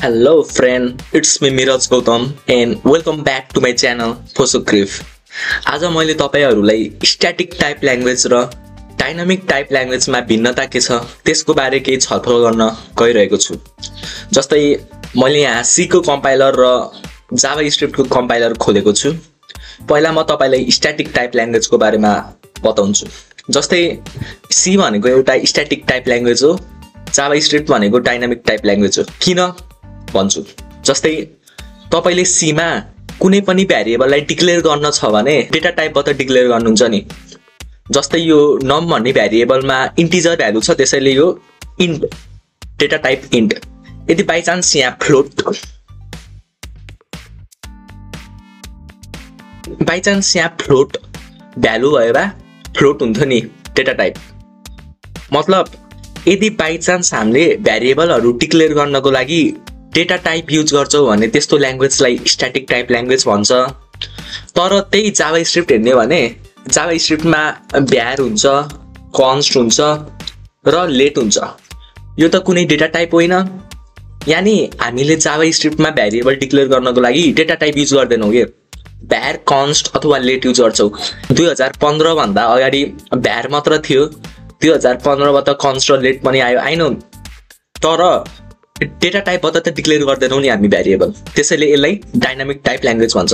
Hello friend, it's me Miraj Gautam and welcome back to my channel Phosocryph. आज मैले तपाईहरुलाई static type language र dynamic type ल्याङ्ग्वेजमा भिन्नता के छ त्यसको बारे केही छलफल गर्न गइरहेको छु। जस्तै मैले यहाँ C को कम्पाइलर र JavaScript को कम्पाइलर खोलेको छु। पहिला म तपाईलाई स्ट्याटिक टाइप ल्याङ्ग्वेजको बारेमा बताउँछु। जस्तै C भनेको एउटा स्ट्याटिक टाइप ल्याङ्ग्वेज हो, JavaScript भनेको डाइनामिक टाइप ल्याङ्ग्वेज हो। किन भन्छु, जस्तै तपाईले C मा कुनै पनि भ्यारिएबललाई डिक्लेयर गर्न छ भने डेटा टाइपबाट डिक्लेयर गर्नुहुन्छ नि। जस्तै यो num भन्ने भ्यारिएबलमा इन्टिजर भ्यालु छ, त्यसैले यो int डेटा टाइप int। यदि बाइ चान्स यहाँ फ्लोट भ्यालु भयो भए फ्लोट हुन्थ्यो नि डेटा टाइप। मतलब यदि बाइ चान्स हामीले भ्यारिएबलहरु डिक्लेयर गर्नको लागि डेटा टाइप युज गर्छौं भने त्यस्तो ल्याङ्ग्वेजलाई स्ट्याटिक टाइप ल्याङ्ग्वेज भन्छ। तर त्यही जावास्क्रिप्ट हेर्ने भने जावास्क्रिप्टमा भ्यार हुन्छ, कन्स्ट हुन्छ र लेट हुन्छ। यो त कुनै डेटा टाइप होइन। यानी हामीले जावास्क्रिप्टमा भ्यारिएबल डिक्लेयर गर्नको लागि डेटा टाइप युज गर्दैनौं के, भ्यार, कन्स्ट अथवा लेट युज गर्छौं। 2015 भन्दा अगाडि भ्यार मात्र थियो, 2015 बाट कन्स्ट र लेट पनि आयो, आई नो। तर डेटा टाइपबाट त डिक्लेयर गर्दैनौं नि हामी भ्यारिएबल, त्यसैले यसलाई डाइनामिक टाइप ल्याङ्ग्वेज भन्छ।